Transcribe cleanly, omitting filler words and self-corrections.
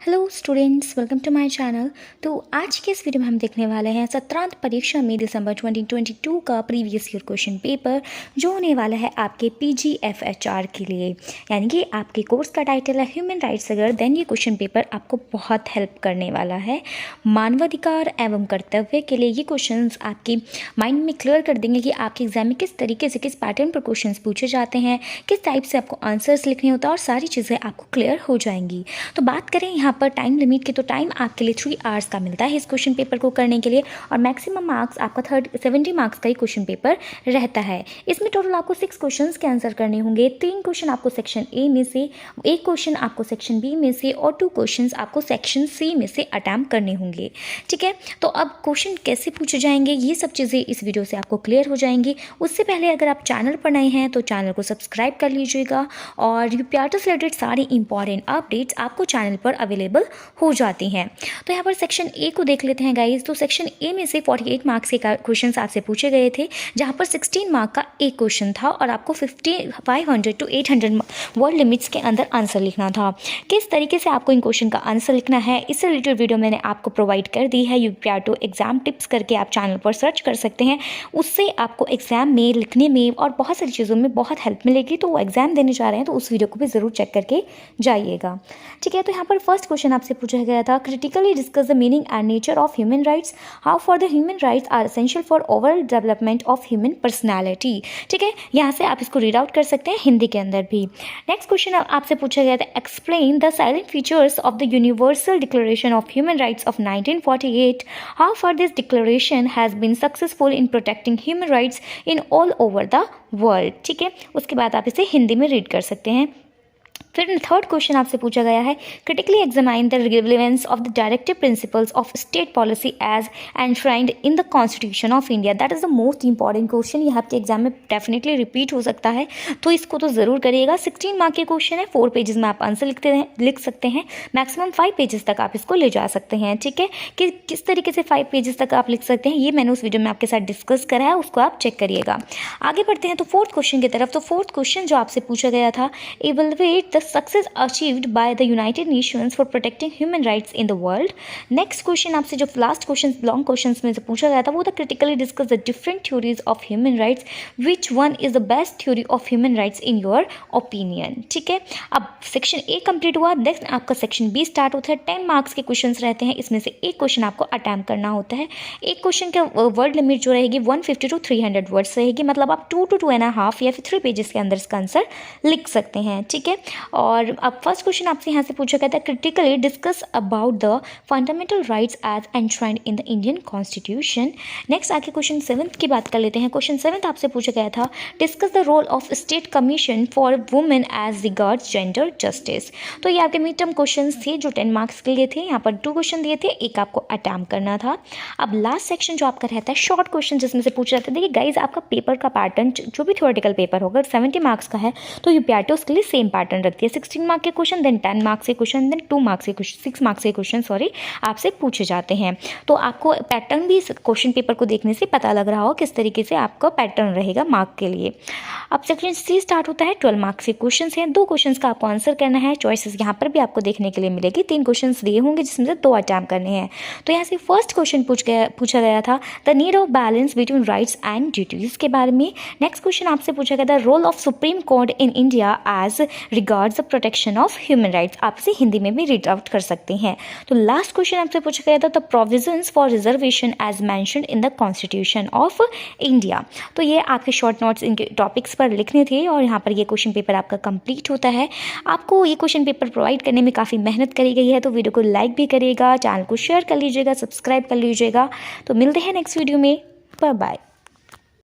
Hello students, welcome to my channel. तो आज के इस वीडियो में हम देखने वाले हैं सत्रांत परीक्षा में दिसंबर 2022 का प्रीवियस ईयर क्वेश्चन पेपर जो होने वाला है आपके PGFHR के लिए। यानी कि आपके कोर्स का टाइटल है ह्यूमन राइट्स। अगर देन ये क्वेश्चन पेपर आपको बहुत हेल्प करने वाला है। मानवाधिकार एवं कर्तव्य के लिए ये क्वेश्चन आपके माइंड में क्लियर कर देंगे कि आपके एग्जाम में किस तरीके से किस पैटर्न पर क्वेश्चन पूछे जाते हैं, किस टाइप से आपको आंसर्स लिखने होता है और सारी चीज़ें आपको क्लियर हो जाएंगी। तो बात करें यहाँ पर टाइम लिमिट की, तो टाइम आपके लिए 3 आवर्स का मिलता है इस क्वेश्चन पेपर को करने के लिए और मैक्सिमम मार्क्स आपका 70 मार्क्स का ही क्वेश्चन पेपर रहता है। इसमें टोटल आपको 6 क्वेश्चंस के आंसर करने होंगे। 3 क्वेश्चन आपको सेक्शन ए में से, 1 क्वेश्चन आपको सेक्शन बी में से और 2 क्वेश्चंस आपको सेक्शन सी में से अटेम्प्ट करने होंगे। ठीक है, तो अब क्वेश्चन कैसे पूछे जाएंगे ये सब चीज़ें इस वीडियो से आपको क्लियर हो जाएंगी। उससे पहले अगर आप चैनल पर नए हैं तो चैनल को सब्सक्राइब कर लीजिएगा और यूपीआरटी से रिलेटेड सारी इंपॉर्टेंट अपडेट्स आपको चैनल पर अवेलेबल हो जाती हैं। तो यहाँ पर सेक्शन ए को देख लेते हैं गाइस। तो सेक्शन ए में से 48 मार्क्स के क्वेश्चंस आपसे पूछे गए थे, जहाँ पर 16 मार्क का एक क्वेश्चन था और आपको 500 to 800 वर्ड लिमिट्स के अंदर आंसर लिखना था। किस तरीके से आपको इन क्वेश्चन का आंसर लिखना है इससे रिलेटेड वीडियो मैंने आपको प्रोवाइड कर दी है। यूपीआरटी एग्जाम टिप्स करके आप चैनल पर सर्च कर सकते हैं। उससे आपको एग्जाम में लिखने में और बहुत सारी चीज़ों में बहुत हेल्प मिलेगी। तो वो एग्जाम देने जा रहे हैं तो उस वीडियो को भी ज़रूर चेक करके जाइएगा। ठीक है, तो यहाँ पर फर्स्ट क्वेश्चन आपसे पूछा गया था, critically discuss the meaning and nature of human rights, how far the human rights are essential for overall development of human personality. ठीक है, यहाँ से आप इसको रीड आउट कर सकते हैं हिंदी के अंदर भी। नेक्स्ट क्वेश्चन आपसे पूछा गया था, explain the salient features of the universal declaration of human rights of 1948, how far this declaration has been successful in protecting human rights in all over the world. ठीक है, उसके बाद आप इसे हिंदी में रीड कर सकते हैं। फिर थर्ड क्वेश्चन आपसे पूछा गया है, critically examine the relevance of the directive principles of state policy as enshrined in the constitution of India. That is the most important question. ये आपके एग्जाम में डेफिनेटली रिपीट हो सकता है, तो इसको तो ज़रूर करिएगा। 16 मार्क के क्वेश्चन है, 4 पेजेस में आप आंसर लिख सकते हैं। मैक्सिमम 5 पेजेस तक आप इसको ले जा सकते हैं। ठीक है, कि किस तरीके से 5 पेजेस तक आप लिख सकते हैं ये मैंने उस वीडियो में आपके साथ डिस्कस करा है, उसको आप चेक करिएगा। आगे बढ़ते हैं तो फोर्थ क्वेश्चन की तरफ। तो फोर्थ क्वेश्चन जो आपसे पूछा गया था, evaluate the success achieved by the United Nations for protecting human rights in the world. Next question आपसे जो लास्ट क्वेश्चन लॉन्ग क्वेश्चन में से पूछा गया था वो था, critically discuss the different theories of human rights, which one is the best theory of human rights in your opinion. ठीक है, अब सेक्शन ए कंप्लीट हुआ, नेक्स्ट आपका सेक्शन बी स्टार्ट होता है। 10 मार्क्स के क्वेश्चन रहते हैं, इसमें से एक क्वेश्चन आपको अटेम्प्ट करना होता है। एक क्वेश्चन का वर्ड लिमिट जो रहेगी 150 to 300 वर्ड्स रहेगी, मतलब आप 2 to 2.5 या फिर 3 पेजेस के अंदर इसका आंसर लिख सकते हैं। ठीक है, और अब फर्स्ट क्वेश्चन आपसे यहाँ से पूछा गया था, critically discuss about the fundamental rights as enshrined in the Indian constitution. Next आगे क्वेश्चन 7 की बात कर लेते हैं। क्वेश्चन 7 आपसे पूछा गया था, discuss the role of state commission for women as regards gender justice. तो ये आपके मिड टर्म क्वेश्चन थे जो 10 मार्क्स के लिए थे। यहाँ पर 2 क्वेश्चन दिए थे, एक आपको अटेम्प्ट करना था। अब लास्ट सेक्शन जो आपका रहता है शॉर्ट क्वेश्चन, जिसमें से पूछा जाता है। देखिए गाइज, आपका पेपर का पैटर्न जो भी थ्योरेटिकल पेपर होगा 70 मार्क्स का है तो यूपीआरटी उसके लिए सेम पैटर्न रखती है। 16 मार्क के क्वेश्चन, देन 10 मार्क्स के क्वेश्चन, देन 2 मार्क्स के क्वेश्चन, 6 मार्क्स के क्वेश्चन आपसे पूछे जाते हैं। तो आपको पैटर्न भी क्वेश्चन पेपर को देखने से पता लग रहा हो किस तरीके से आपका पैटर्न रहेगा मार्क के लिए। अब सेक्शन सी स्टार्ट होता है। 12 मार्क्स के क्वेश्चन हैं, 2 क्वेश्चन का आपको आंसर करना है। चॉइसेस यहाँ पर भी आपको देखने के लिए मिलेगी। 3 क्वेश्चन दिए होंगे जिसमें से 2 अटेम्प्ट करने हैं। तो यहाँ से फर्स्ट क्वेश्चन पूछा गया था, the need of balance between rights and duties के बारे में। नेक्स्ट क्वेश्चन आपसे पूछा गया था, role of supreme court in India as regards the protection of human rights. आपसे हिंदी में भी रीड आउट कर सकते हैं। तो लास्ट क्वेश्चन आपसे पूछा गया था, the provisions for reservation as mentioned in the constitution of India. तो ये आपके शॉर्ट नोट्स इनके टॉपिक्स पर लिखने थे और यहाँ पर ये क्वेश्चन पेपर आपका कंप्लीट होता है। आपको ये क्वेश्चन पेपर प्रोवाइड करने में काफ़ी मेहनत करी गई है, तो वीडियो को लाइक भी करिएगा, चैनल को शेयर कर लीजिएगा, सब्सक्राइब कर लीजिएगा। तो मिलते हैं नेक्स्ट वीडियो में, बाय बाय।